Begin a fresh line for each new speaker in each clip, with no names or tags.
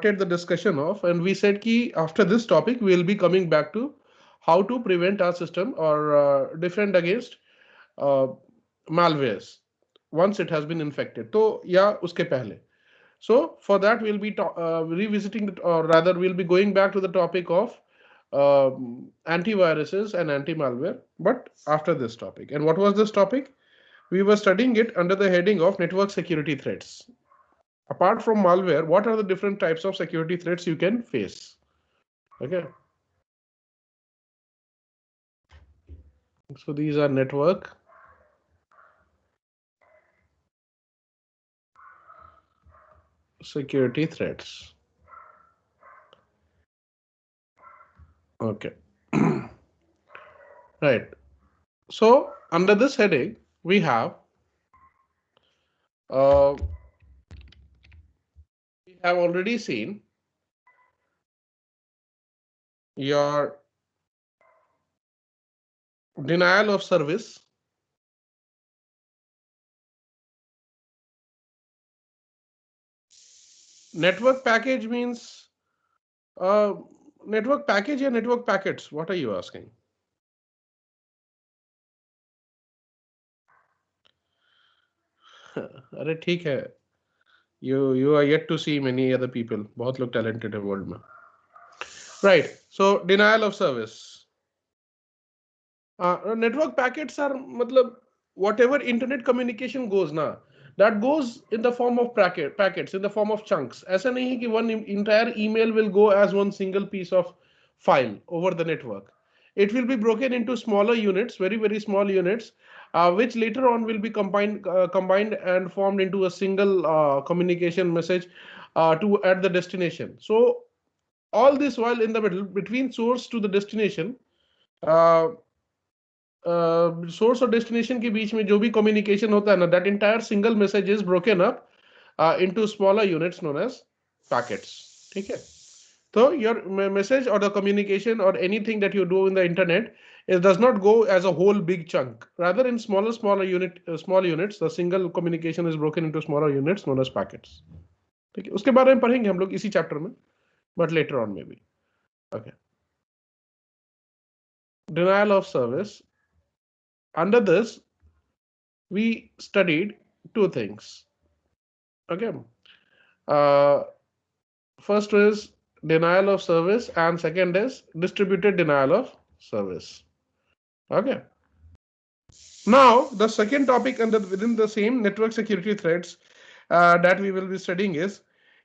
started the discussion of, and we said ki after this topic we will be coming back to how to prevent our system or defend against uh, malwares once it has been infected. तो या उसके पहले. So for that we'll be revisiting or rather we'll be going back to the topic of antiviruses and anti-malware, but after this topic. And what was this topic? We were studying it under the heading of network security threats. Apart from malware, what are the different types of security threats you can face? Okay. So these are network security threats. Okay. Right. So under this heading, we uh, have already seen your denial of service, network package means network package or network packets. What are you asking? अरे ठीक है. You are yet to see many other people. बहुत लोग talented है world में. Right. So denial of service. Network packets are मतलब whatever internet communication goes ना, that goes in the form of packets in the form of chunks. ऐसा नहीं है कि one entire email will go as one single piece of file over the network. It will be broken into smaller units, very small units, which later on will be combined and formed into a single communication message to at the destination. So all this while in the middle between source to the destination, uh, source और destination के बीच में जो भी communication होता है ना, that entire single message is broken up into smaller units known as packets. ठीक है. तो योर मैसेज और द कम्युनिकेशन और anything that you do in the internet it does not go as a whole big chunk, rather in small units the single communication is broken into smaller units known as packets. ठीक है. उसके बारे में पढ़ेंगे हम लोग इसी chapter में, but later on maybe. Okay. Denial of service. Under this we studied two things. Okay. Uh, First is denial of service, and second is distributed denial of service. Okay. Now, the second topic within the same network security threats that we will be studying is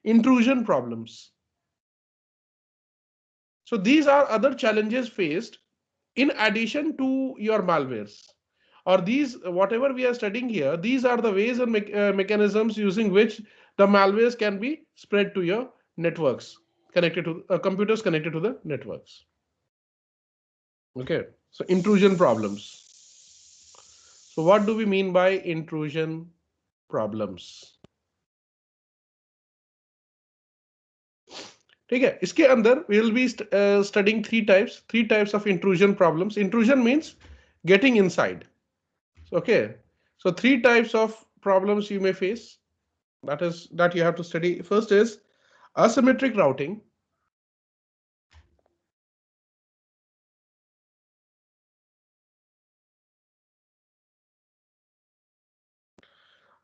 intrusion problems. So these are other challenges faced in addition to your malwares. Or these, whatever we are studying here, these are the ways and mechanisms using which the malwares can be spread to your networks connected to computers connected to the networks. Okay, so intrusion problems. So what do we mean by intrusion problems? ठीक है. इसके अंदर we will be studying three types of intrusion problems. Intrusion means getting inside. Okay, so three types of problems you may face, that you have to study. First is asymmetric routing.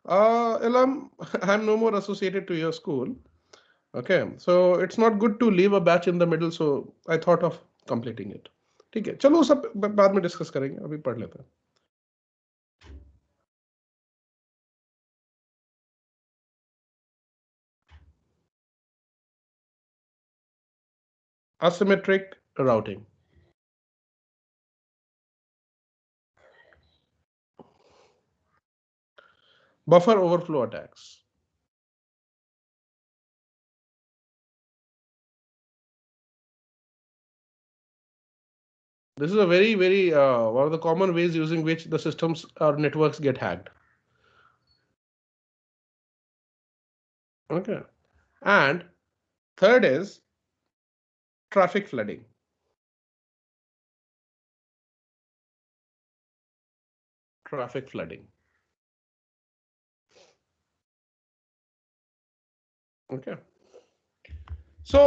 Elam, I'm no more associated to your school. Okay, so it's not good to leave a batch in the middle, so I thought of completing it. ठीक है, चलो सब बाद में discuss करेंगे, अभी पढ़ लेते हैं. Asymmetric routing. Buffer overflow attacks. This is a very one of the common ways using which the systems or networks get hacked. Okay, and third is traffic flooding. Traffic flooding. Okay. So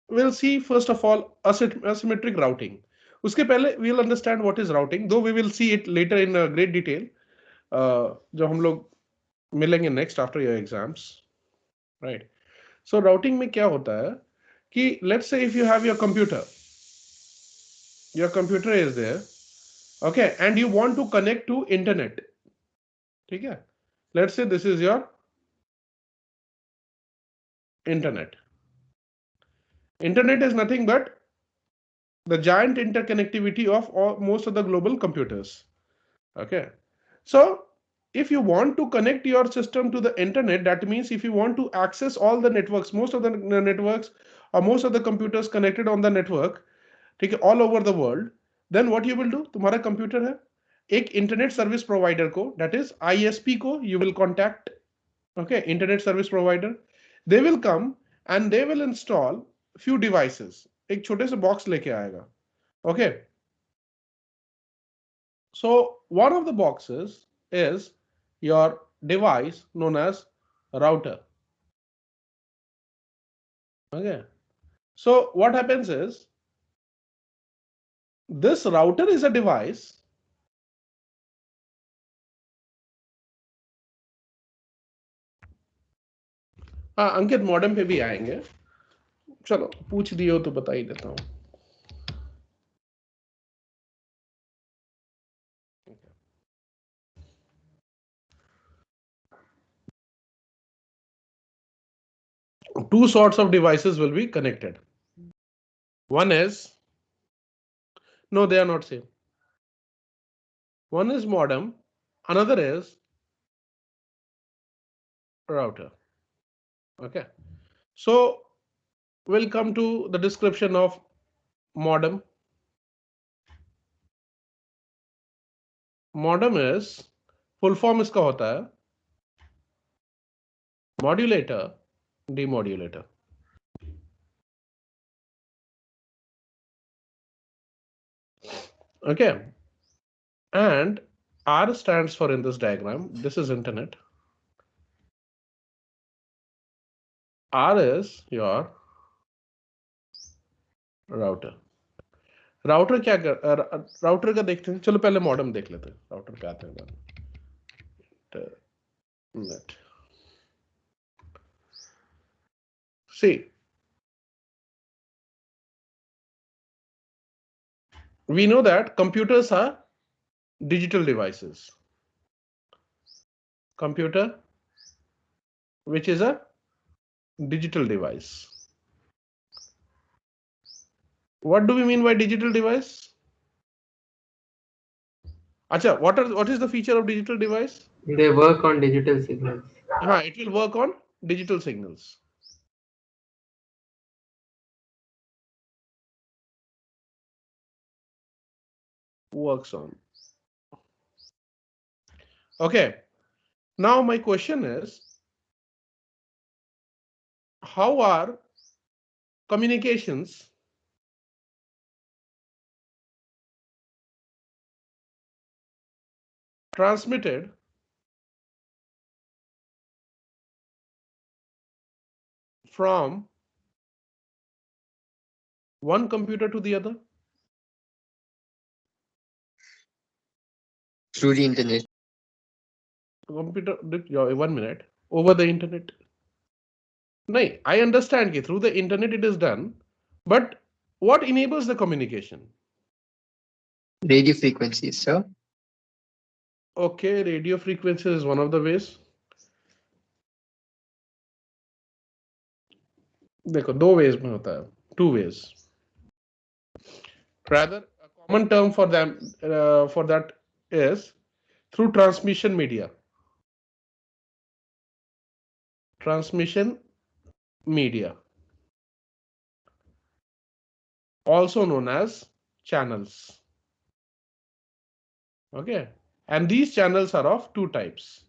we'll see first of all asymmetric routing. उसके पहले we'll understand what is routing, though we will see it later in great detail जब हम लोग मिलेंगे next after your exams, right? So routing में क्या होता है कि let's say if you have your computer is there, okay, and you want to connect to internet, ठीक है? Let's say this is your internet. Internet is nothing but the giant interconnectivity of most of the global computers. Okay. So if you want to connect your system to the internet, that means if you want to access all the networks, most of the networks or most of the computers connected on the network, ठीक है, all over the world, then what you will do? तुम्हारा computer है, एक internet service provider को, that is ISP को, you will contact, okay, internet service provider. They will come and they will install few devices. एक छोटे से box लेके आएगा, okay. So one of the boxes is your device known as router, okay. So what happens is this router is a device हाँ अंकित modem पे भी आएंगे, चलो पूछ दिए हो तो बता ही देता हूँ. Two sorts of devices will be connected. One is, no, they are not same. One is modem, another is router. Okay. So we'll come to the description of modem. Modem is full form इसका होता है modulator, demodulator. Okay. And R stands for, in this diagram, this is internet. R is your router. Router क्या कर router का देखते हैं, चलो पहले मॉडेम देख लेते हैं, राउटर क्या आता है net. See, we know that computers are digital devices. Computer, which is a digital device. What do we mean by digital device? Acha, what is the feature of digital device?
They work on digital signals.
It will work on digital signals. Works on. Okay. Now my question is, how are communications transmitted from one computer to the other?
Through the internet.
Computer, 1 minute. Over the internet. No, I understand that through the internet it is done, but what enables the communication?
Radio frequencies, sir.
Okay, radio frequency is one of the ways. देखो दो ways में होता है, two ways. Rather, a common term for them for that is through transmission media. Transmission media, also known as channels. Okay, and these channels are of two types.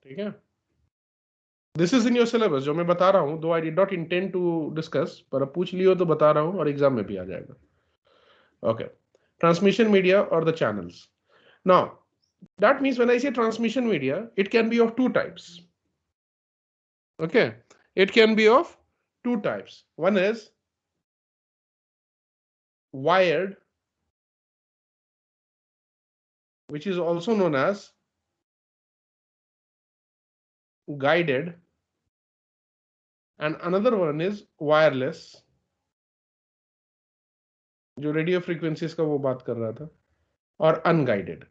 ठीक है? This is in your syllabus जो मैं बता रहा हूँ, though I did not intend to discuss, पर अब पूछ लियो तो बता रहा हूँ और एग्जाम में भी आ जाएगा. Okay, transmission media or the channels. Now, that means when I say transmission media, it can be of two types. Okay, It can be of two types. One is wired, which is also known as guided, and another one is wireless, जो radio frequencies का वो बात कर रहा था, और unguided.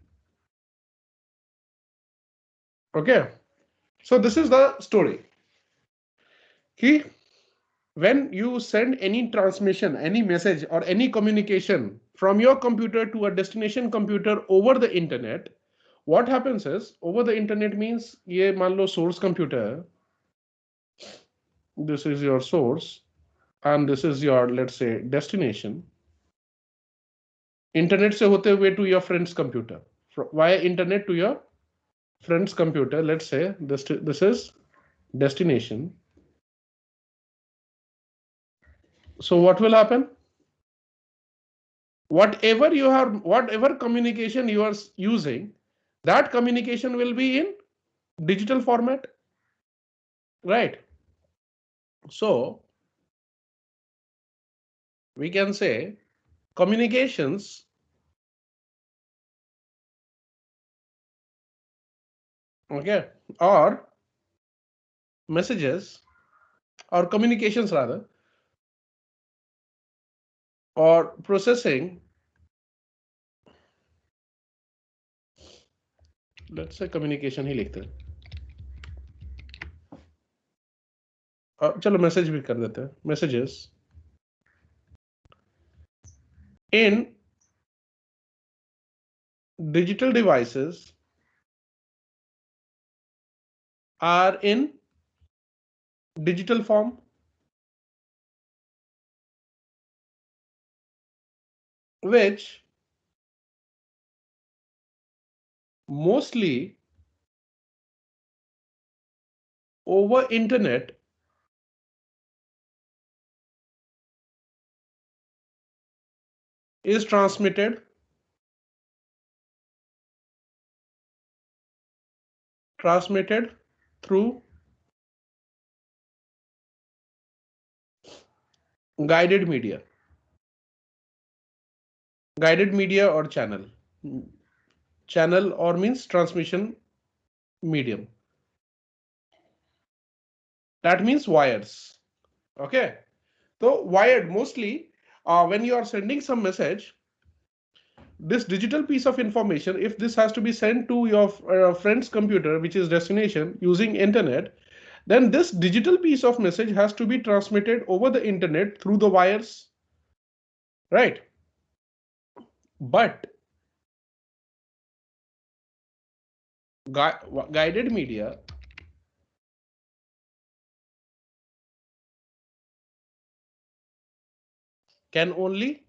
Okay, so this is the story. कि when you send any transmission, any message or any communication from your computer to a destination computer over the internet, what happens is, over the internet means ये मान लो source computer, this is your source and this is your, let's say, destination. Internet से होते हुए to your friend's computer, via internet to your friend's computer, let's say this is destination. So what will happen? Whatever communication you are using, that communication will be in digital format, right? So we can say communications okay, or messages or communications rather, or processing, let's say communication ही लिखते हैं, चलो message भी कर देते हैं, messages in digital devices are in digital form, which mostly over internet is transmitted through guided media or channel or means transmission medium, that means wires. Okay, so wired mostly when you are sending some message, this digital piece of information, if this has to be sent to your friend's computer, which is destination, using internet, then this digital piece of message has to be transmitted over the internet through the wires, right? But guided media can only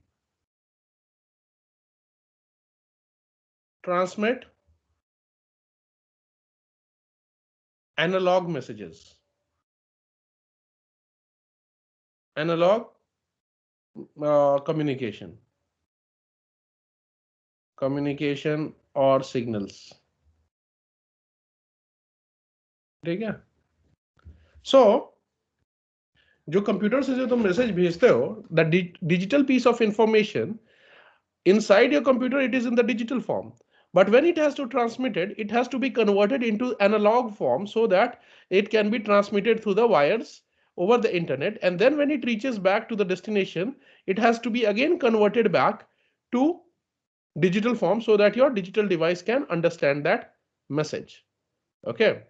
transmit analog messages, analog communication or signals, ठीक है? So जो computer से जो तुम message भेजते हो, the digital piece of information inside your computer, it is in the digital form, but when it has to transmit it, it has to be converted into analog form so that it can be transmitted through the wires over the internet, and then when it reaches back to the destination, it has to be again converted back to digital form so that your digital device can understand that message. Okay,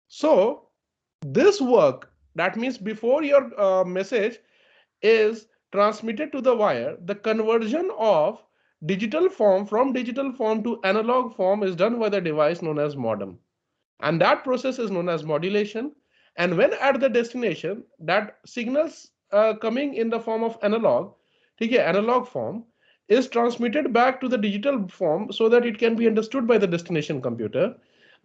so this work, that means before your message is transmitted to the wire, the conversion of digital form from digital form to analog form is done by the device known as modem, and that process is known as modulation. And when at the destination, that signals coming in the form of analog, analog form, is transmitted back to the digital form so that it can be understood by the destination computer.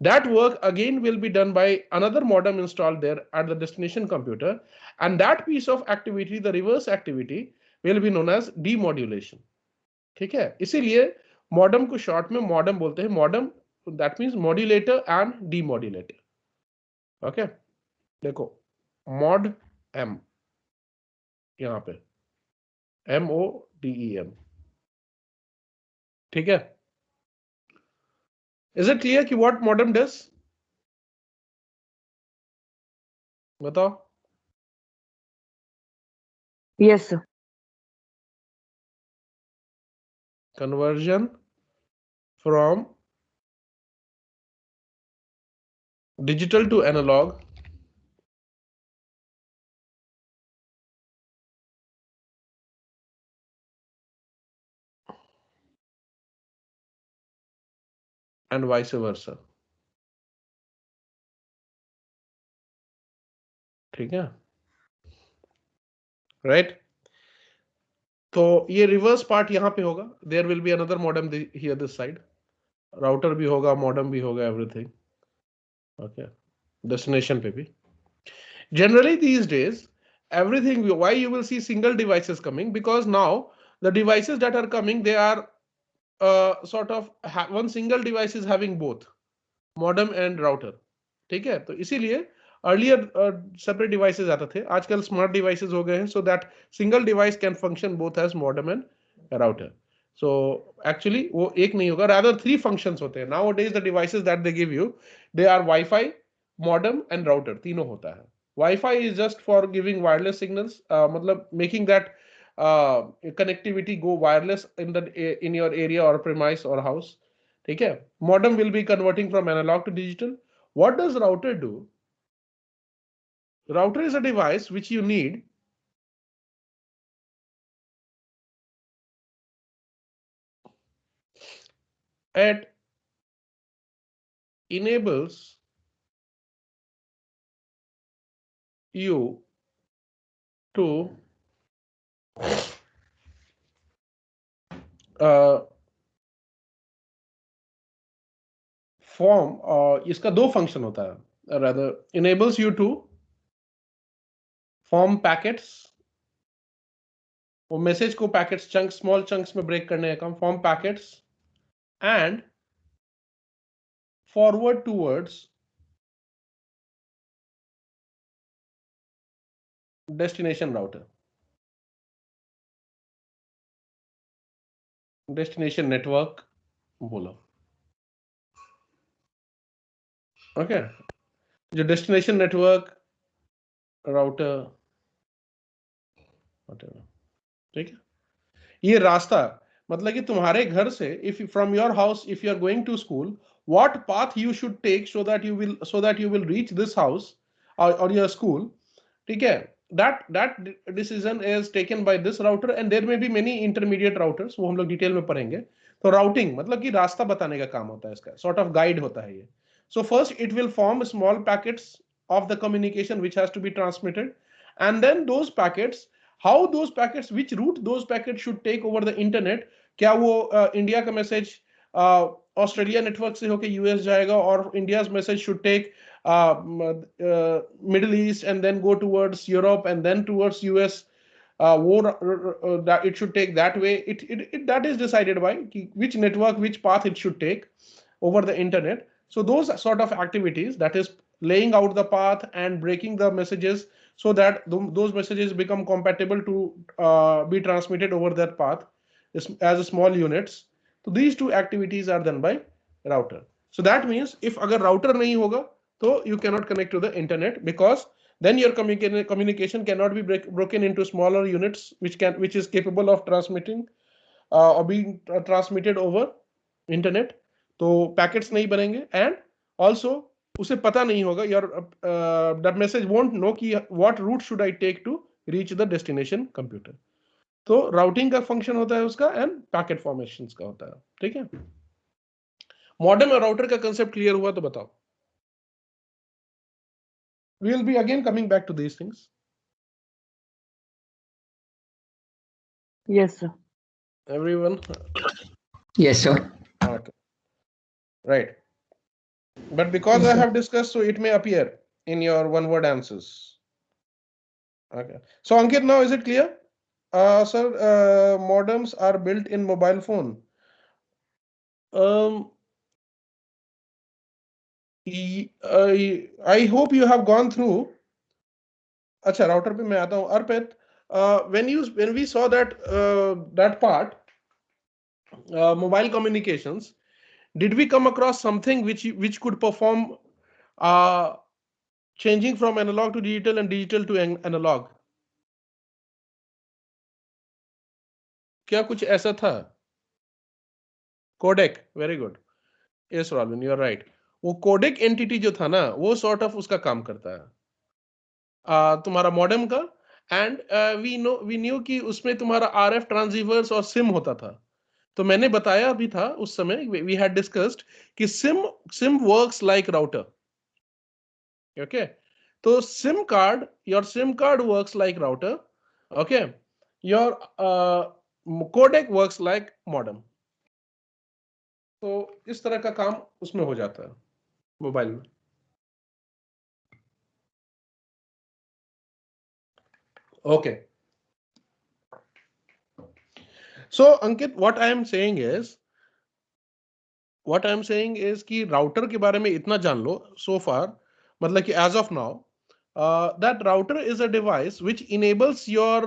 That work again will be done by another modem installed there at the destination computer, and that piece of activity, the reverse activity, will be known as demodulation. ठीक है, इसीलिए modem को short में modem बोलते हैं. Modem, that means modulator and demodulator. Okay, देखो mod m, यहां पे MODEM, ठीक है? Is it clear कि what modem does? बताओ.
Yes, sir.
Conversion from digital to analog and vice versa. ठीक है? Right? तो ये रिवर्स पार्ट यहां पे होगा. There will be another modem here this side. Router भी होगा, modem भी होगा, everything. Okay. Destination पे भी. Generally these days, everything, why you will see single devices coming, because now the devices that are coming, they are sort of one single device is having both modem and router. ठीक है? तो इसीलिए earlier separate devices आते थे, आजकल smart devices हो गए हैं, so that single device can function both as modem and router. So actually वो एक नहीं होगा, rather three functions होते हैं. Nowadays the devices that they give you, they are Wi-Fi, modem and router, तीनों होता है. Wi-Fi is just for giving wireless signals, मतलब making that connectivity go wireless in your area or premise or house. ठीक है? Modem will be converting from analog to digital. What does router do? Router is a device which you need at enables you to form, इसका दो function होता है, rather enables you to form packets, वो message को packets chunks, small chunks में break करने का काम, form packets and forward towards destination router, destination network बोलो. ओके, जो डेस्टिनेशन नेटवर्क राउटर whatever, ठीक है? ये रास्ता मतलब कि तुम्हारे घर से, if from your house if you are going to school, what path you should take so that you will reach this house or your school, ठीक है? that decision is taken by this router and there may be many intermediate routers, वो हम लोग detail में पढ़ेंगे. तो routing मतलब कि रास्ता बताने का काम होता है इसका, sort of guide होता है ये. So first it will form small packets of the communication which has to be transmitted, and then those packets, how those packets, which route those packets should take over the internet, क्या वो India का message Australia network से होकर US जाएगा, और India's message should take Middle East and then go towards Europe and then towards US, that it should take that way. That is decided by which network, which path it should take over the internet. So those sort of activities, that is laying out the path and breaking the messages so that those messages become compatible to be transmitted over that path as small units. So these two activities are done by router. So that means if agar router nahi hoga, so you cannot connect to the internet, because then your communication cannot be broken into smaller units which is capable of transmitting or being transmitted over internet. तो packets नहीं बनेंगे, and also उसे पता नहीं होगा, your that message won't know कि what route should I take to reach the destination computer. तो routing का फंक्शन होता है उसका, एंड पैकेट फॉर्मेशंस का होता है. ठीक है? मॉडेम और राउटर का कंसेप्ट क्लियर हुआ तो बताओ. We will be again coming back to these things.
Yes, sir.
Everyone?
Yes, sir.
Okay. Right. But because I have discussed, so it may appear in your one-word answers. Okay. So Ankit, now is it clear? Sir, modems are built in mobile phone. I hope you have gone through अच्छा router पे मैं आता हूँ अर्पित. When we saw that part, mobile communications, did we come across something which could perform uh, changing from analog to digital and digital to analog? क्या कुछ ऐसा था? Codec, very good. Yes Robin, you are right. वो codec entity जो था ना, वो sort of उसका काम करता है तुम्हारा मॉडेम का. एंड वी न्यू कि उसमें तुम्हारा आरएफ ट्रांसीवर्स और सिम होता था. तो मैंने बताया भी था उस समय, वी हैड डिस्कस्ड कि SIM works like router. Okay, तो your SIM card works like router. Okay, your codec works like modem. तो इस तरह का काम उसमें हो जाता है मोबाइल में. Okay, so Ankit, what I am saying is कि राउटर के बारे में इतना जान लो सो फार, मतलब कि as of now, that router is a device which enables your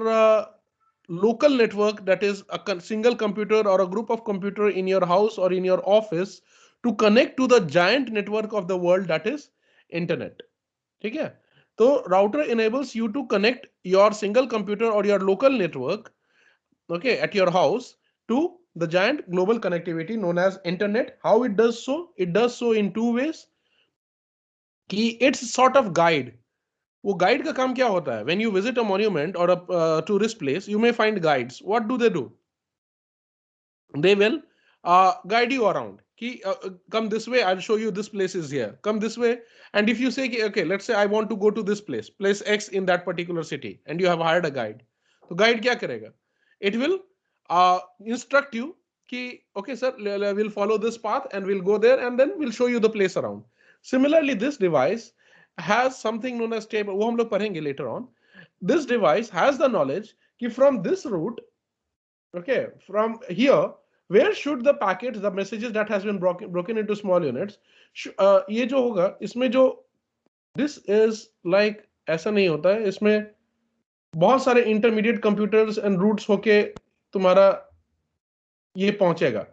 local network, that is a single computer or a group of computer in your house or in your office, to connect to the giant network of the world, that is internet. ठीक है? तो router enables you to connect your single computer or your local network, okay, at your house, to the giant global connectivity known as internet. How it does so? It does so in two ways. कि it's sort of guide. वो guide का काम क्या होता है? When you visit a monument or a tourist place, you may find guides. What do? They will guide you around. कि come this way, I'll show you this place is here. Come this way, and if you say okay, let's say I want to go to this place X in that particular city, and you have hired a guide. तो guide क्या करेगा? It will instruct you कि okay sir, we'll follow this path and we'll go there, and then we'll show you the place around. Similarly, this device has something known as table. वो हम लोग पढ़ेंगे later on. This device has the knowledge कि from this route, okay, from here, where should the packets, the messages that has been broken into small units, ये जो होगा इसमें जो this is like ऐसा नहीं होता है. इसमें बहुत सारे इंटरमीडिएट कंप्यूटर्स एंड रूट्स होके तुम्हारा ये पहुंचेगा.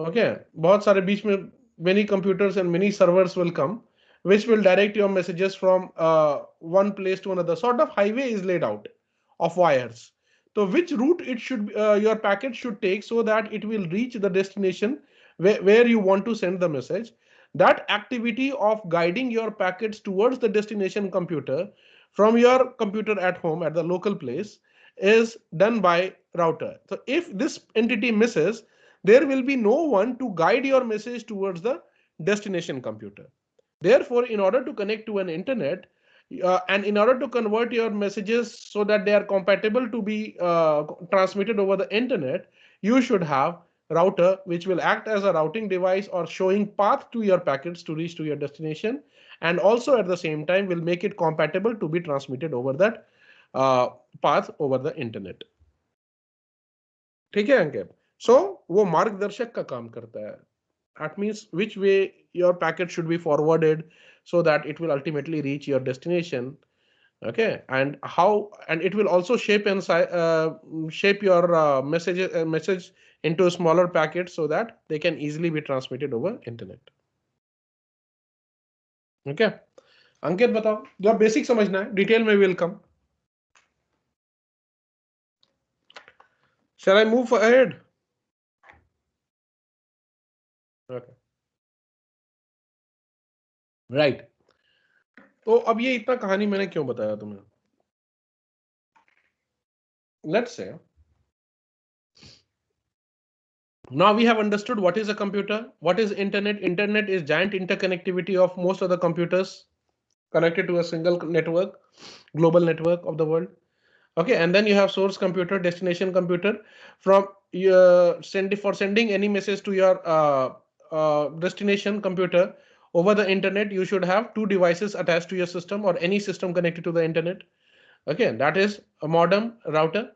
ओके, बहुत सारे बीच में many computers and many servers will come which will direct your messages from one place to another. Sort of highway is laid out of wires. So which route it should your packet should take so that it will reach the destination where you want to send the message. That activity of guiding your packets towards the destination computer from your computer at home at the local place is done by router. So if this entity misses, there will be no one to guide your message towards the destination computer. Therefore, in order to connect to an internet, and in order to convert your messages so that they are compatible to be transmitted over the internet, you should have router which will act as a routing device or showing path to your packets to reach to your destination, and also at the same time will make it compatible to be transmitted over that path over the internet. ठीक है अंकित? So वो मार्गदर्शक का काम करता है. That means which way your packet should be forwarded so that it will ultimately reach your destination. Okay, and it will also shape your message into smaller packets so that they can easily be transmitted over internet. Okay, अंकित बताओ, जो basic समझना है, detail में will come. Shall I move ahead? Okay. Right. तो अब ये इतना कहानी मैंने क्यों बताया तुम्हें? Let's say now we have understood what is a computer, what is internet. Internet is giant interconnectivity of most of the computers connected to a single network, global network of the world. Okay, and then you have source computer, destination computer. From for sending any message to your destination computer over the internet, you should have two devices attached to your system or any system connected to the internet. Okay, that is a modem, router.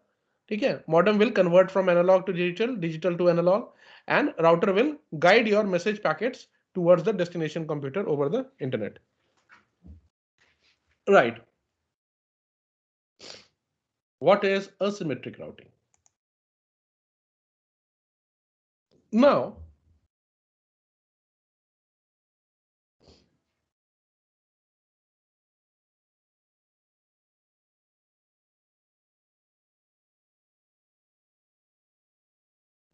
Okay, modem will convert from analog to digital, digital to analog, and router will guide your message packets towards the destination computer over the internet. Right. What is asymmetric routing? Now,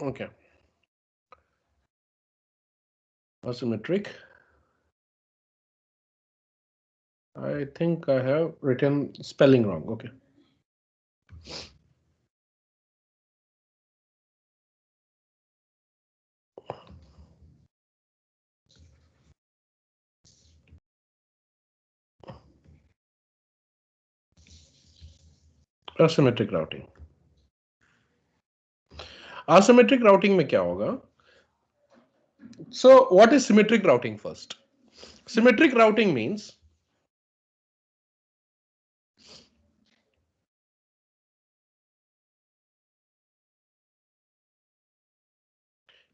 okay, asymmetric. I think I have written spelling wrong. Okay. Asymmetric routing. Asymmetric routing में क्या होगा? So what is symmetric routing first? Symmetric routing means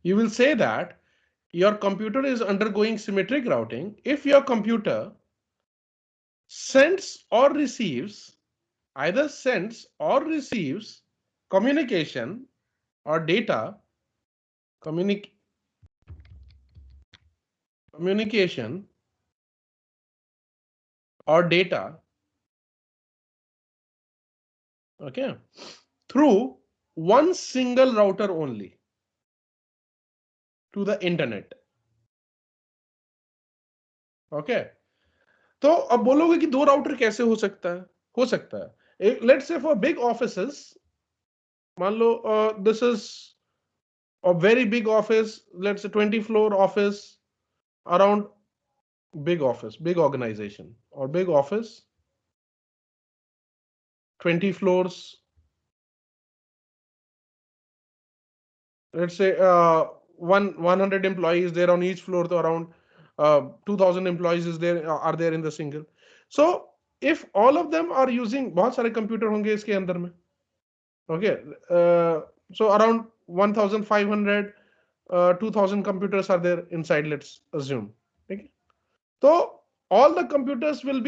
you will say that your computer is undergoing symmetric routing if your computer sends or receives, either sends or receives communication or data, communication or data, okay, through one single router only to the internet. Okay. तो अब बोलोगे कि दो router कैसे हो सकता है? हो सकता है. Let's say for big offices, मान लो this is a very big office, let's say 20-floor office, around big office, big organization or big office, 20 floors. Let's say 100 employees there on each floor, so around 2000 employees is there are there in the single. So if all of them are using, बहुत सारे computer होंगे इसके अंदर में. Okay, so around 1500 2000 computers are there inside, let's assume. Okay, so all the computers will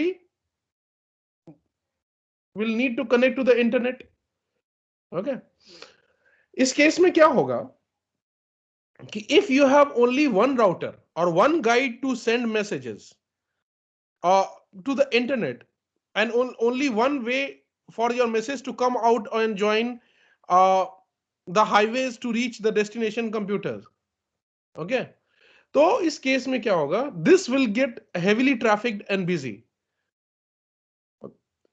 need to connect to the internet. Okay, इस case में क्या होगा कि if you have only one router or one guide to send messages to the internet and only one way for your message to come out and join the highways to reach the destination computers. Okay, तो इस case में क्या होगा? This will get heavily trafficked and busy.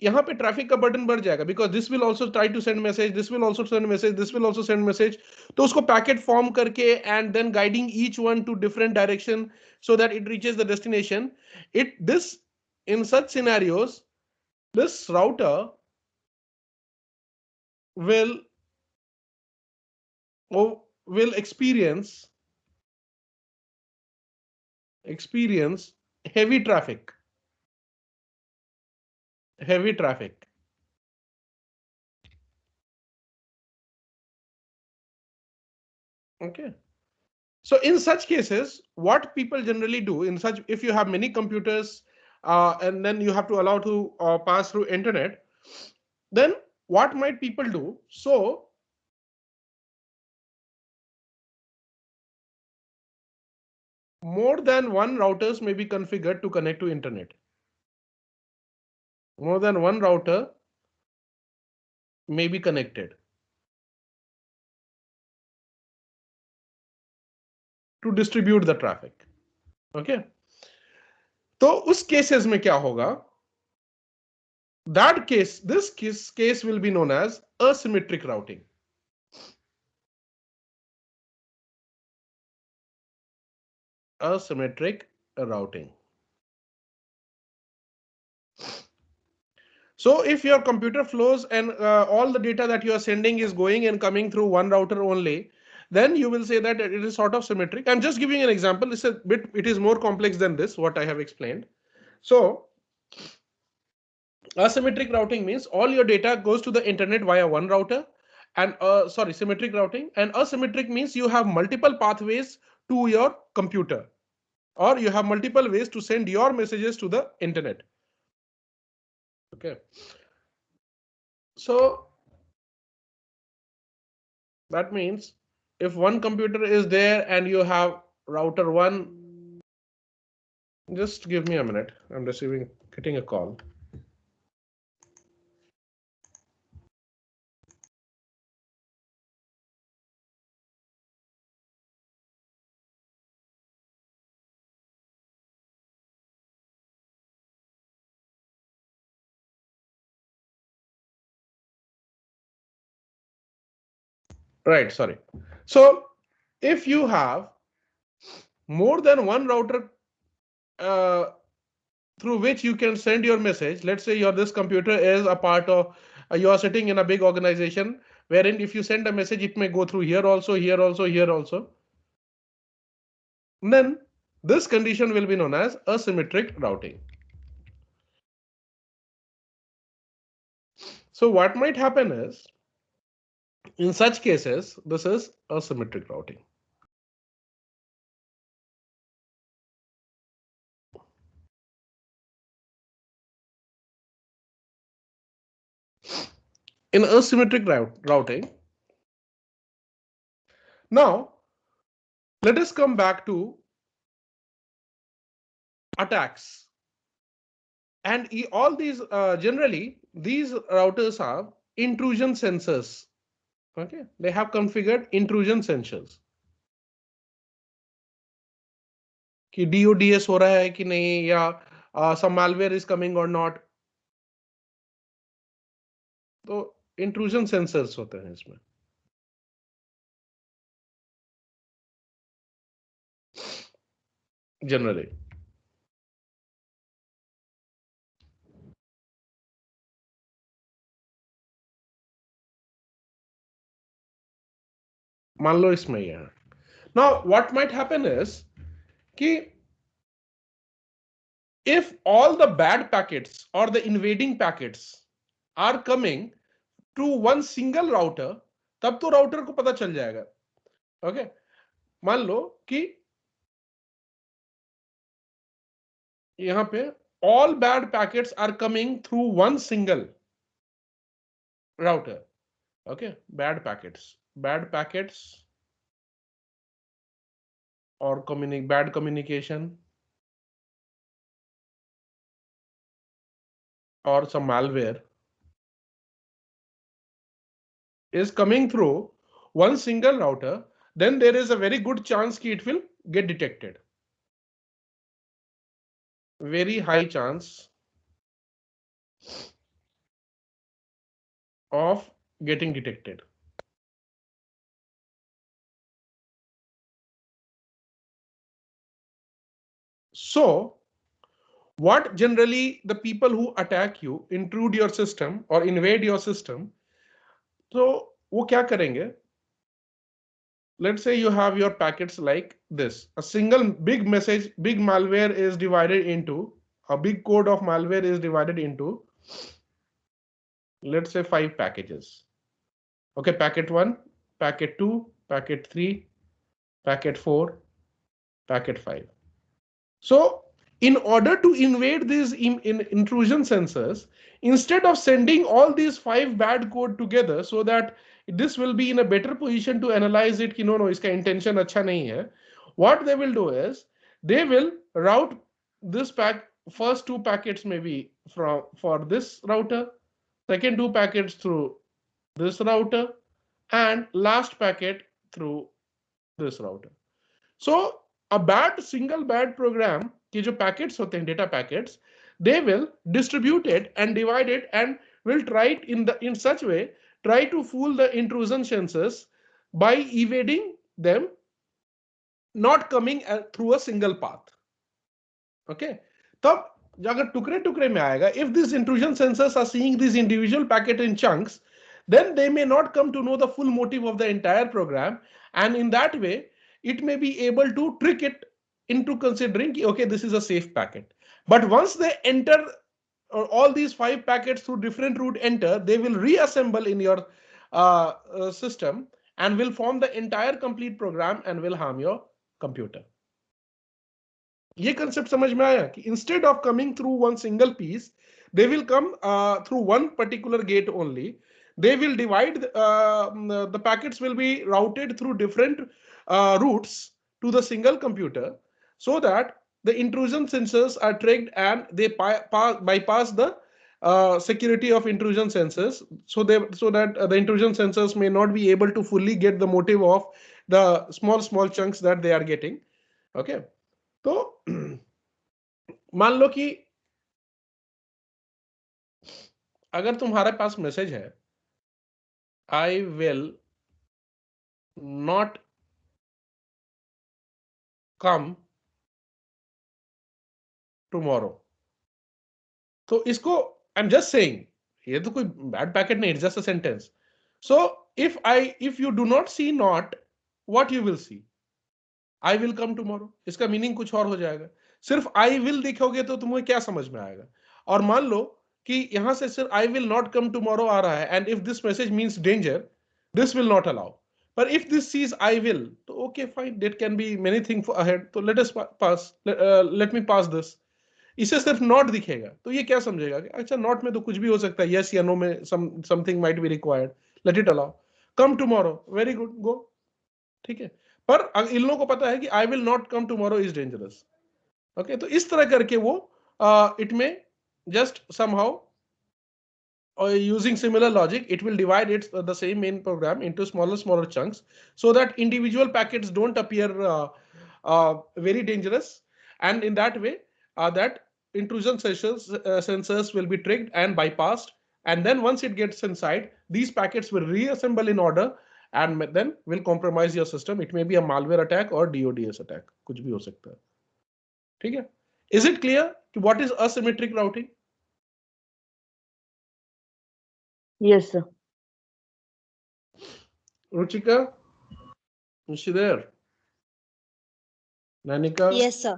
यहाँ पे traffic का burden बढ़ जाएगा because this will also try to send message, this will also send message, this will also send message. तो उसको पैकेट फॉर्म करके and then guiding each one to different direction so that it reaches the destination. It this in such scenarios this router will experience heavy traffic. Okay, so in such cases what people generally do in such, if you have many computers and then you have to allow to pass through internet, then what might people do? So more than one routers may be configured to connect to internet. More than one router may be connected to distribute the traffic. Okay, तो उस cases में क्या होगा? That case, this case will be known as asymmetric routing. Asymmetric routing. So if your computer flows and all the data that you are sending is going and coming through one router only, then you will say that it is sort of symmetric. I'm just giving an example. It is more complex than this, what I have explained. So asymmetric routing means all your data goes to the internet via one router, and symmetric routing. And asymmetric means you have multiple pathways to your computer, or you have multiple ways to send your messages to the internet. Okay, so That means if one computer is there and you have router 1, just give me a minute. I'm getting a call. Right, sorry. So if you have more than one router uh, through which you can send your message, let's say this computer is a part of, you are sitting in a big organization wherein if you send a message, it may go through here also, here also, here also. Then this condition will be known as asymmetric routing. So what might happen is, in such cases, this is asymmetric routing. In asymmetric routing, now let us come back to attacks. And all these, generally, these routers have intrusion sensors. Okay, they have configured intrusion sensors. कि DODS हो रहा है कि नहीं, या some malware is coming or not. तो intrusion sensors होते हैं इसमें. Generally. मान लो इसमें ही है. Now what might happen is कि if all the bad packets or the invading packets are coming to one single router, तब तो राउटर को पता चल जाएगा. ओके, मान लो कि यहां पे all bad packets are coming through one single router. Okay, bad packets or bad communication or some malware is coming through one single router, then there is a very good chance that it will get detected. Very high chance of getting detected. So what generally the people who attack you, intrude your system or invade your system, so वो क्या करेंगे? Let's say you have your packets like this. A single big message, big malware is divided into, a big code of malware is divided into, let's say 5 packages. Okay, packet 1, packet 2, packet 3, packet 4, packet 5. So in order to invade these intrusion sensors, instead of sending all these 5 bad code together so that this will be in a better position to analyze it कि no इसका intention अच्छा नहीं है, what they will do is they will route this first 2 packets maybe for this router, second 2 packets through this router, and last packet through this router. So a single bad program के जो packets होते हैं, data packets, they will distribute it and divide it and will try it in such way, try to fool the intrusion sensors by evading them, not coming through a single path. Okay, तब अगर टुकड़े टुकड़े में आएगा, if these intrusion sensors are seeing these individual packet in chunks, then they may not come to know the full motive of the entire program, and in that way it may be able to trick it into considering okay, this is a safe packet. But once they enter all these 5 packets through different route enter, they will reassemble in your system and will form the entire complete program and will harm your computer. ये concept समझ में आया कि instead of coming through one single piece, they will come through one particular gate only. they will divide the packets will be routed through different routes to the single computer, so that the intrusion sensors are trigged and they bypass the security of intrusion sensors, so that the intrusion sensors may not be able to fully get the motive of the small chunks that they are getting. Okay, तो मान लो कि अगर तुम्हारे पास message है I will not come tomorrow, तो इसको I am just saying, ये तो कोई बैड पैकेट नहीं, it's just a sentence. So if you do not see not, what you will see, I will come tomorrow. इसका meaning कुछ और हो जाएगा. सिर्फ आई विल देखोगे तो तुम्हें क्या समझ में आएगा. और मान लो कि यहां से सिर्फ I will not come tomorrow आ रहा है, and if this message means danger, this will not allow. पर if this sees I will, तो okay fine, that can be many thing ahead, तो let us pass, let me pass this. इसे सिर्फ not दिखेगा तो ये क्या समझेगा कि अच्छा नॉट में तो कुछ भी हो सकता है, यस या नो में something might be required, let it allow. Come tomorrow, very good, go. ठीक है. पर इन लोगों को पता है कि I will not come tomorrow is dangerous. Okay, तो इस तरह करके वो इट में just somehow using similar logic, it will divide the same main program into smaller chunks, so that individual packets don't appear very dangerous, and in that way that intrusion sensors will be trigged and bypassed, and then once it gets inside, these packets will reassemble in order and then will compromise your system. It may be a malware attack or DODS attack, कुछ भी हो सकता है. ठीक है. Is it clear what is asymmetric routing?
Yes, sir.
Ruchika, is she there? Nanika?
Yes, sir.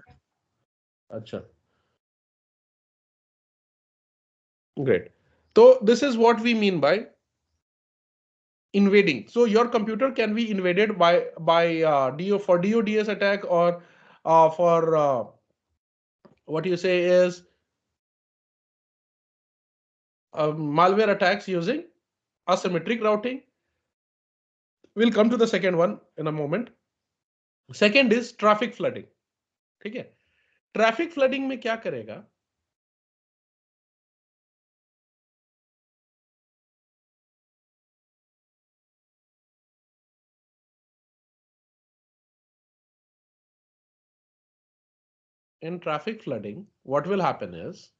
Acha. Great. So this is what we mean by invading. So your computer can be invaded by DODS attack, or for what you say is malware attacks using asymmetric routing. We'll come to the second one in a moment. Second is traffic flooding. ठीक है. Traffic flooding में क्या करेगा? In traffic flooding, what will happen is,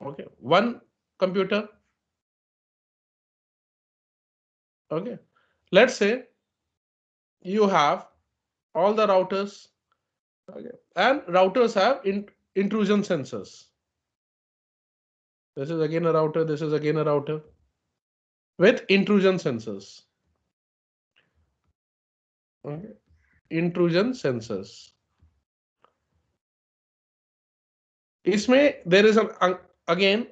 okay, one computer, okay, let's say you have all the routers, okay, and routers have intrusion sensors. This is again a router, this is again a router with intrusion sensors. Okay. Intrusion sensors. इसमें there is again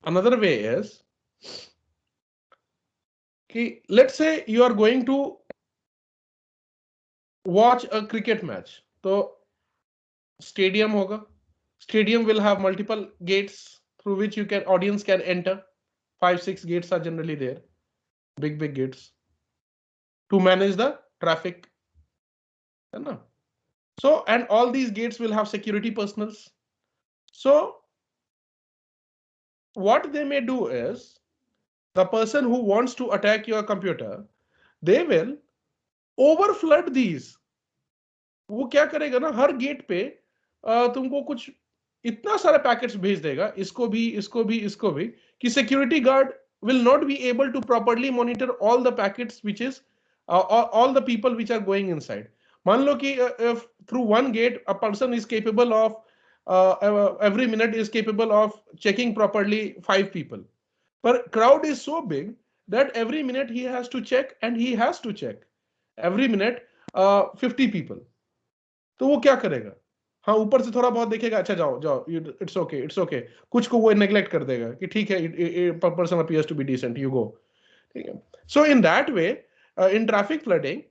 another way is कि let's say you are going to watch a cricket match. तो stadium होगा. Stadium will have multiple gates through which audience can enter. 5-6 gates are generally there, big gates, to manage the traffic. So, and all these gates will have security personnel. So what they may do is, the person who wants to attack your computer, they will overflood these. वो क्या करेगा ना, हर gate पे तुमको कुछ इतना सारा packets भेज देगा, इसको भी, कि security guard will not be able to properly monitor all the packets which is all the people which are going inside. मान लो कि if through one gate a person is capable of every minute is capable of checking properly 5 people, but crowd is so big that every minute he has to check, and he has to check every minute 50 people. तो वो क्या करेगा? हाँ, ऊपर से थोड़ा बहुत देखेगा, अच्छा जाओ, इट्स ओके, कुछ को वो नेग्लेक्ट कर देगा कि ठीक है, person appears to be decent, you go. ठीक है. So in that way, in traffic flooding,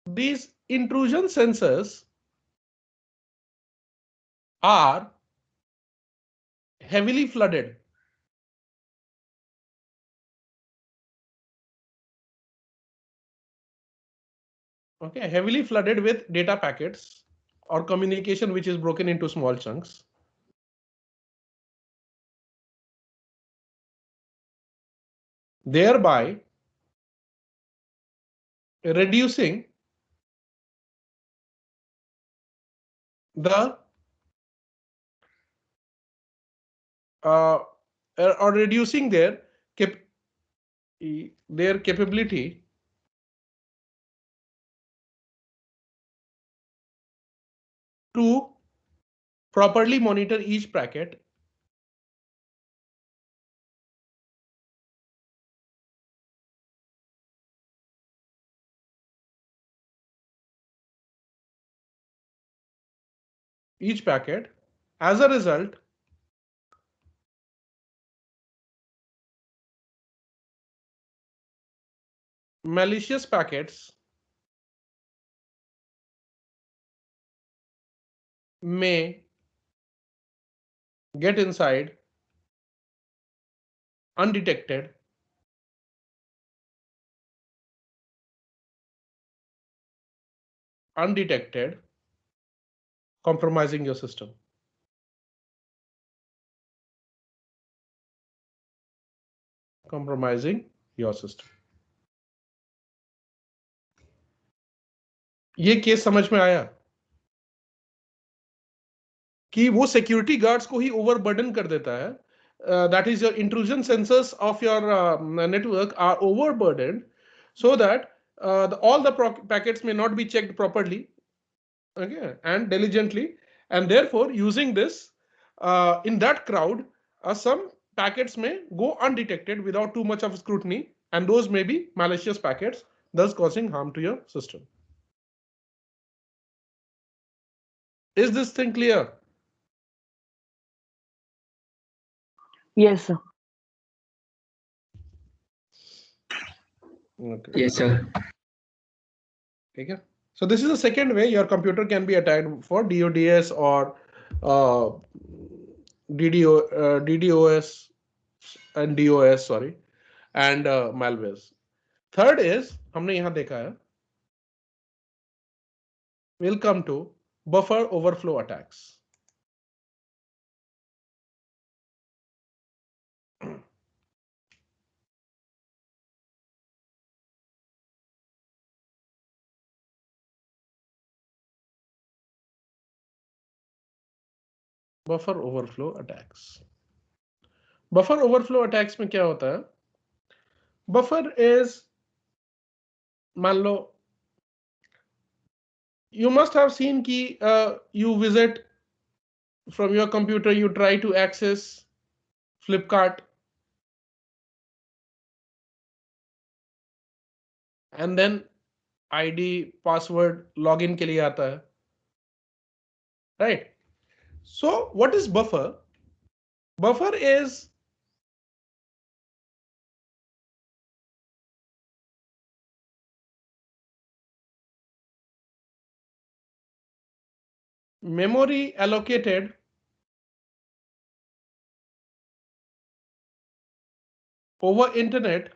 these intrusion sensors are heavily flooded. Okay, heavily flooded with data packets or communication which is broken into small chunks. Thereby reducing the or reducing their capability to properly monitor each packet each packet. As a result, malicious packets may get inside undetected compromising your system. Compromising your system. ये case समझ में आया कि वो security guards को ही overburden कर देता है. That is, your intrusion sensors of your network are overburdened so that all the packets may not be checked properly, okay, and diligently, and therefore using this in that crowd, some packets may go undetected without too much of scrutiny, and those may be malicious packets, thus causing harm to your system. Is this thing clear?
Yes, sir.
Okay.
Yes, sir.
Okay. So this is the second way your computer can be attacked for DODS or DDoS and DOS, sorry, and malwares. Third is, हमने यहाँ देखा है, we'll come to buffer overflow attacks. Buffer overflow attacks. Buffer overflow attacks में क्या होता है? Buffer is, मान लो, you must have seen कि you visit from your computer, you try to access Flipkart, and then ID password login के लिए आता है, right? So what is buffer? Buffer is memory allocated over internet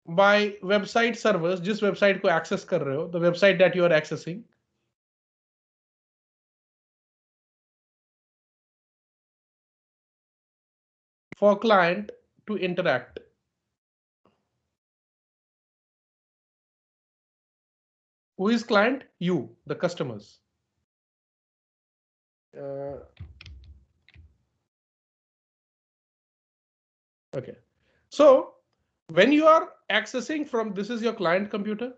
by website servers, जिस website को access कर रहे हो, the website that you are accessing, for client to interact. Who is client? You, the customers. Okay. So when you are accessing from, this is your client computer.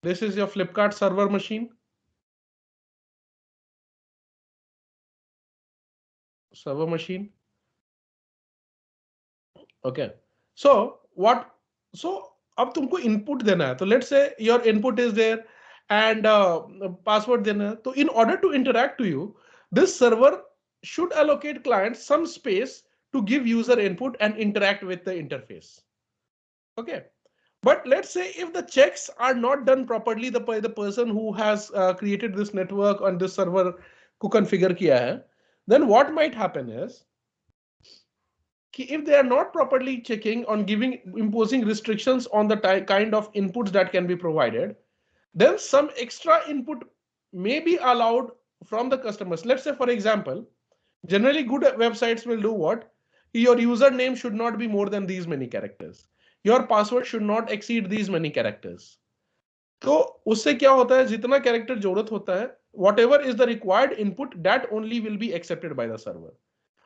This is your Flipkart server machine. Server machine. Okay. So what? So अब तुमको input देना है. तो let's say your input is there and password देना है. तो in order to interact to you, this server should allocate client some space to give user input and interact with the interface. Okay. But let's say if the checks are not done properly, the person who has created this network on this server को configure किया है, then what might happen is if they are not properly checking on imposing restrictions on the kind of inputs that can be provided, then some extra input may be allowed from the customers. Let's say, for example, generally good websites will do what? Your username should not be more than these many characters. Your password should not exceed these many characters. तो उससे क्या होता है, जितना character जरूरत होता है, whatever is the required input, that only will be accepted by the server.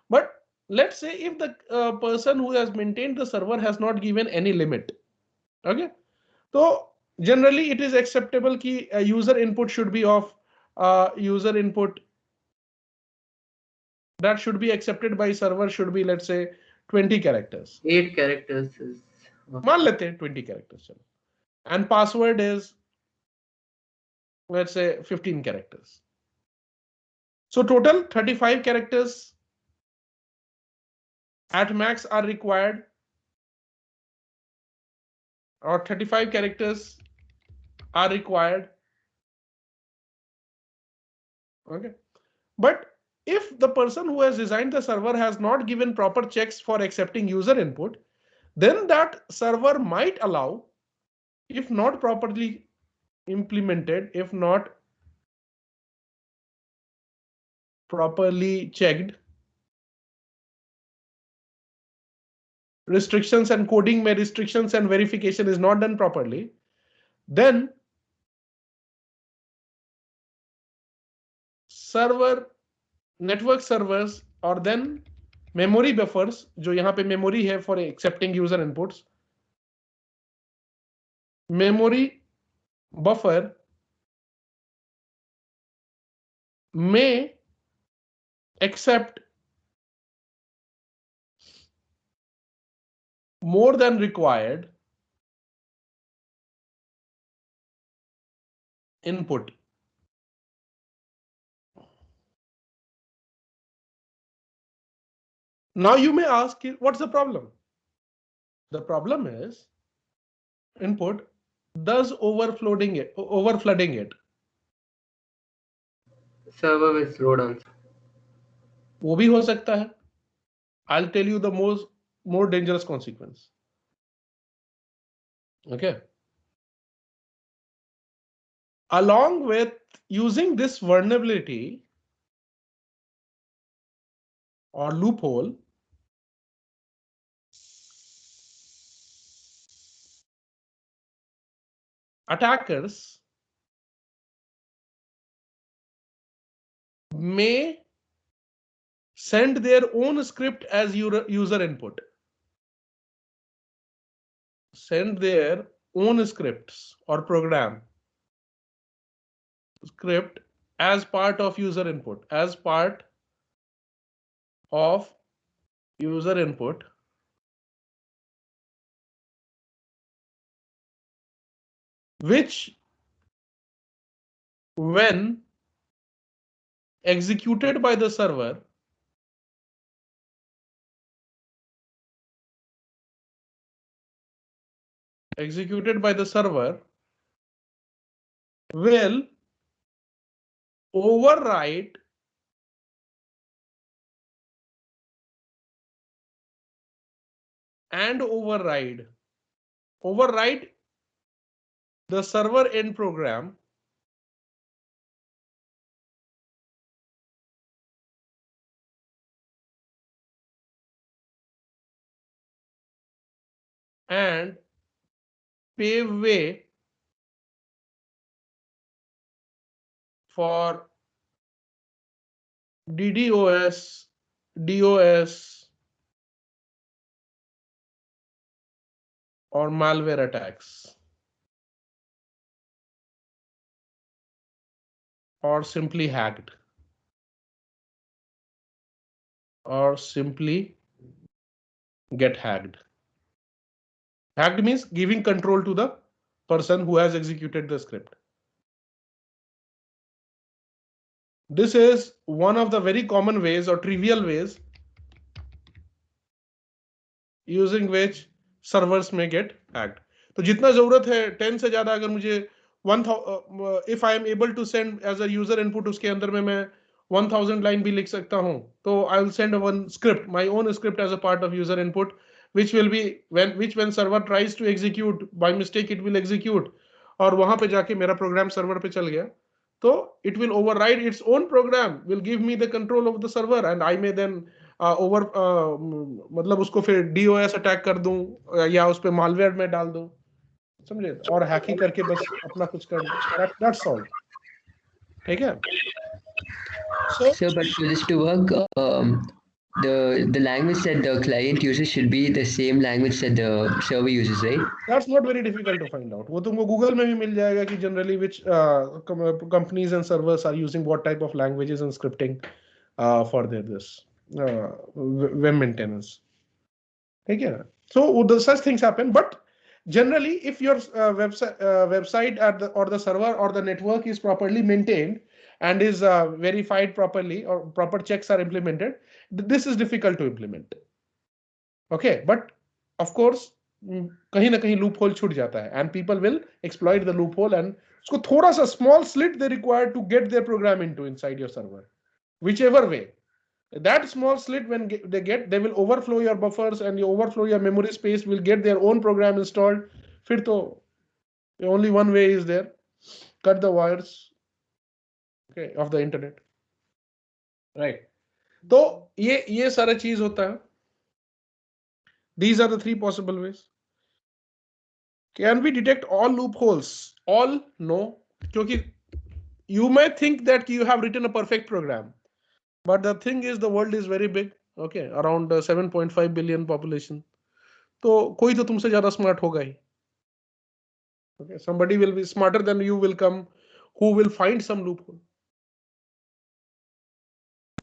But let's say if the person who has maintained the server has not given any limit, okay, so generally it is acceptable ki user input should be of user input that should be accepted by server should be, let's say, 20 characters.
8 characters is
मान लेते हैं 20 characters चलो, and password is, let's say, 15 characters. So total 35 characters at max are required, or 35 characters are required. Okay. But if the person who has designed the server has not given proper checks for accepting user input, then that server might allow, if not properly implemented, if not properly checked, restrictions and coding may restrictions and verification is not done properly, then server network servers or then memory buffers, जो यहाँ पे memory है for accepting user inputs, memory buffer may accept more than required input. Now you may ask, what's the problem? The problem is input does overflooding it.
server will slow down.
वो भी हो सकता है. I'll tell you the more dangerous consequence. Okay. Along with using this vulnerability or loophole, attackers may send their own script as user input. Send their own scripts or program script as part of user input, which when executed by the server will override the server end program and pave way for DDoS, DOS, or malware attacks, or simply hacked, or simply get hacked. Hacked means giving control to the person who has executed the script. This is one of the very common ways or trivial ways using which servers may get hacked. तो जितना जरूरत है 10 से ज्यादा अगर मुझे 1000 if I am able to send as a user input उसके अंदर में मैं 1000 लाइन भी लिख सकता हूँ, तो I will send one script, my own script as a part of user input, which will be when server tries to execute by mistake it will execute, और वहां पे जाके मेरा प्रोग्राम सर्वर पे चल गया, तो it will override its own program, will give me the control of the server and I may then over मतलब उसको फिर DOS अटैक कर दूं या उस पे मालवेयर में डाल दूं, समझे, और हैकिंग करके बस अपना कुछ कर दूं. That's all. ठीक है.
So, but for this to work, the language that the client uses should be the same language that the server uses, right?
That's not very difficult to find out. वो तुमको Google में भी मिल जाएगा कि generally which companies and servers are using what type of languages and scripting for their this web maintenance. ठीक है. So such things happen, but generally if your website or the server or the network is properly maintained and is verified properly or proper checks are implemented, this is difficult to implement. Okay, but of course कहीं ना कहीं loophole छूट जाता है and people will exploit the loophole and उसको थोड़ा सा small slit they require to get their program into inside your server, whichever way. That small slit when they will overflow your buffers and you overflow your memory space, will get their own program installed. फिर तो only one way is there, cut the wires, okay, of the internet, right? तो ये सारा चीज होता है. These are the three possible ways. Can we detect all loopholes? All? No, क्योंकि you may think that you have written a perfect program, but the thing is the world is very big, okay, around 7.5 billion population. तो कोई तो तुमसे ज्यादा smart होगा ही. Okay, somebody will be smarter than you will come, who will find some loophole.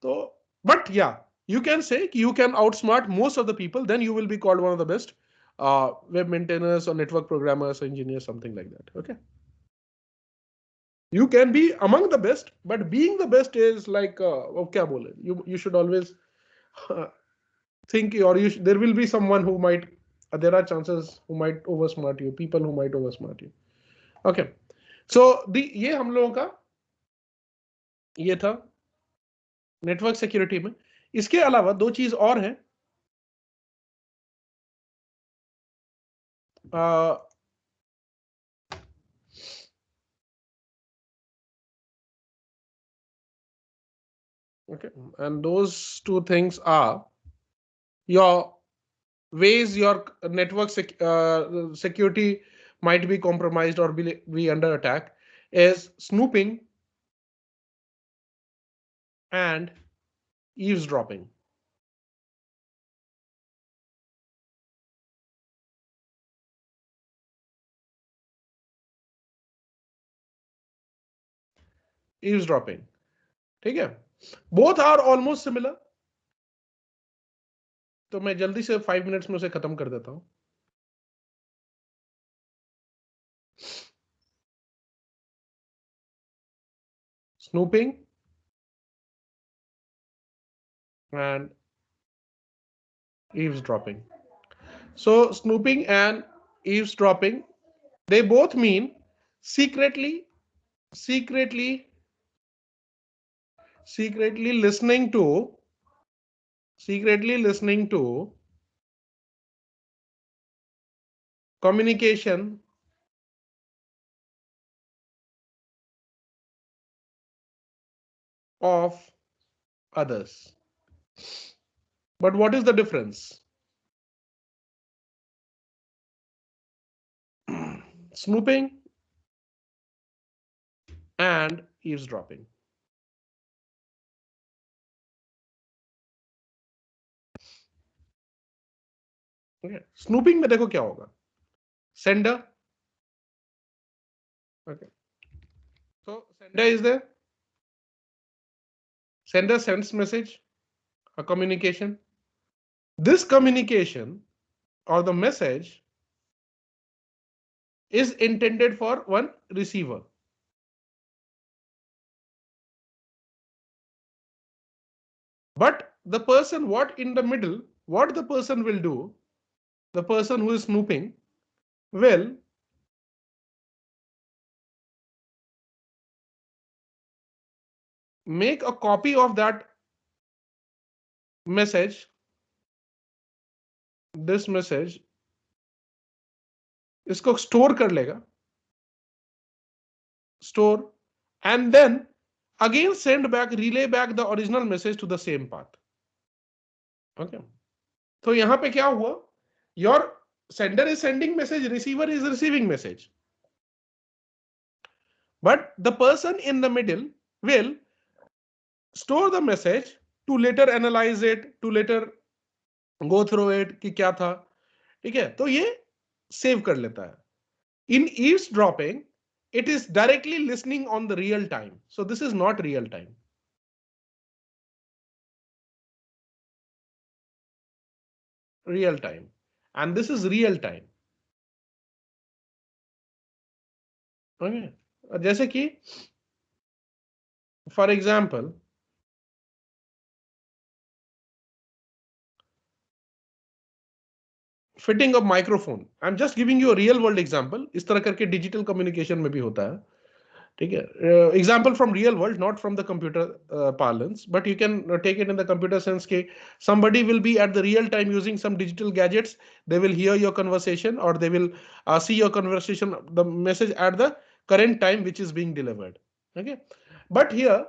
So, but yeah, you can say you can outsmart most of the people, then you will be called one of the best web maintainers or network programmers or engineers, something like that. Okay, you can be among the best, but being the best is like क्या बोले, you should always think, or there will be someone who might there are chances who might oversmart you, people who might oversmart you. Okay, so ये हम लोगों का ये था network security में. इसके अलावा दो चीज और है. Okay, and those two things are your ways your network security might be compromised or be under attack is snooping and eavesdropping. Eavesdropping. ठीक है. Both are almost similar. तो मैं जल्दी से 5 मिनट्स में उसे खत्म कर देता हूं. Snooping and eavesdropping. So snooping and eavesdropping, they both mean secretly listening to communication of others. But what is the difference? Snooping and eavesdropping. Okay. Snooping में देखो क्या होगा. Sender. Okay. So sender is there. Sender sends message, a communication. This communication or the message is intended for one receiver. But the person what the person will do the person who is snooping will make a copy of that message, this message, इसको store कर लेगा, store, and then again send back, relay back the original message to the same path. Okay. तो यहां पे क्या हुआ? Your sender is sending message, receiver is receiving message. But the person in the middle will store the message to later analyze it, to later go through it कि क्या था, ठीक है? तो ये सेव कर लेता है. In eavesdropping, it is directly listening on the real time. So this is not real time. Real time. And this is real time. Okay. जैसे कि, for example, fitting a microphone. I'm just giving you a real world example. इस तरह करके digital communication में भी होता है. ठीक है? Example from real world, not from the computer parlance, but you can take it in the computer sense कि somebody will be at the real time using some digital gadgets. They will hear your conversation or they will see your conversation, the message at the current time which is being delivered. Okay, but here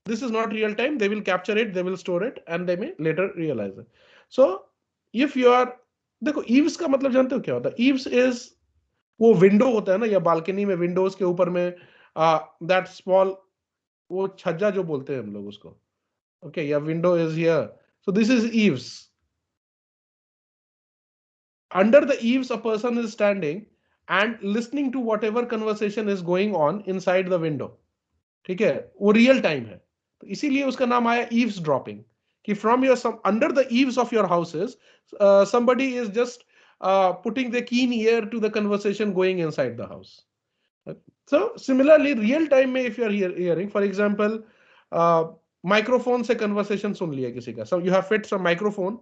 this is not real time. They will capture it, they will store it, and they may later realize it. So if you are, देखो eaves का मतलब जानते हो क्या होता है? Eaves is वो window होता है ना, या बालकनी में विंडोज के ऊपर में दैट स्मॉल, वो छज्जा जो बोलते हैं हम लोग उसको. ओके, या window is here. So this is eaves. Under the eaves a person is standing and listening to whatever conversation is going on inside the window. ठीक है, वो रियल टाइम है, तो इसीलिए उसका नाम आया eavesdropping. कि from your under the eaves of your houses somebody is just putting the keen ear to the conversation going inside the house. So similarly real time में if you are hearing, for example, microphone से conversation सुन लिया किसी का, so you have fit some microphone,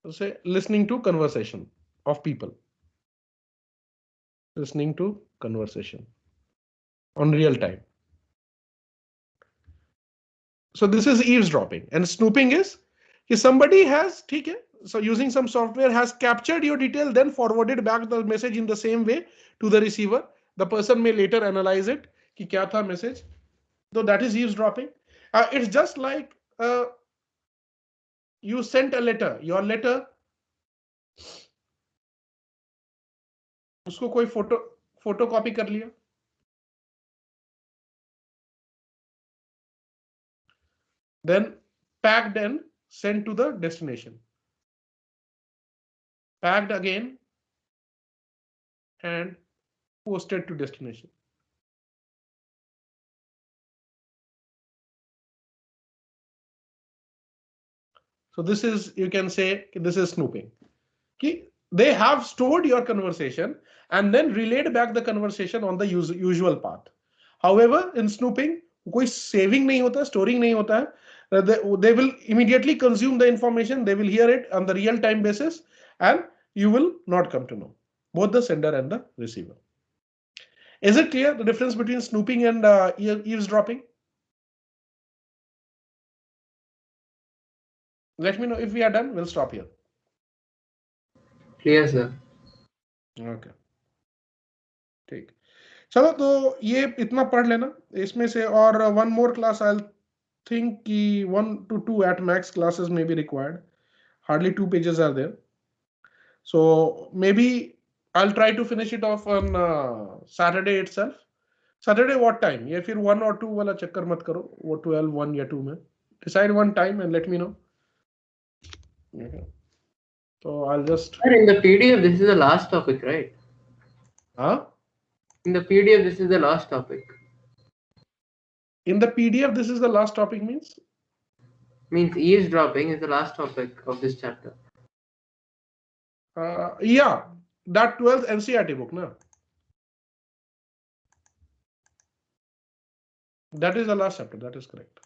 so say listening to conversation of people, listening to conversation on real time. So this is eavesdropping. And snooping is if somebody has, ठीक है, so using some software has captured your detail, then forwarded back the message in the same way to the receiver. The person may later analyze it कि क्या था message. So that is eavesdropping. It's just like you sent a letter, your letter, उसको कोई photocopy कर लिया, then packed and sent to the destination, packed again and posted to destination. So this is, you can say this is snooping. They have stored your conversation and then relayed back the conversation on the usual path. However, in snooping, कोई saving नहीं होता, storing नहीं होता है. They will immediately consume the information. They will hear it on the real time basis, and you will not come to know, both the sender and the receiver. Is it clear the difference between snooping and eavesdropping? Let me know if we are done. We'll stop here.
Clear, sir.
Okay. ठीक, चलो तो ये इतना पढ़ लेना इसमें से, और one more class I'll think कि 1 to 2 at max classes may be required. Hardly 2 pages are there. So maybe I'll try to finish it off on Saturday itself. Saturday what time? या फिर 1 or 2 वाला चक्कर मत करो, वो 12, 1 या 2 में. Decide one time and let me know. Okay. So I'll just.
Sir, in the PDF, this is the last topic, right?
Huh?
In the PDF, this is the last topic.
In the PDF, this is the last topic means?
Means eavesdropping is the last topic of this chapter.
Yeah, that 12th NCERT book, na? That is the last chapter. That is correct.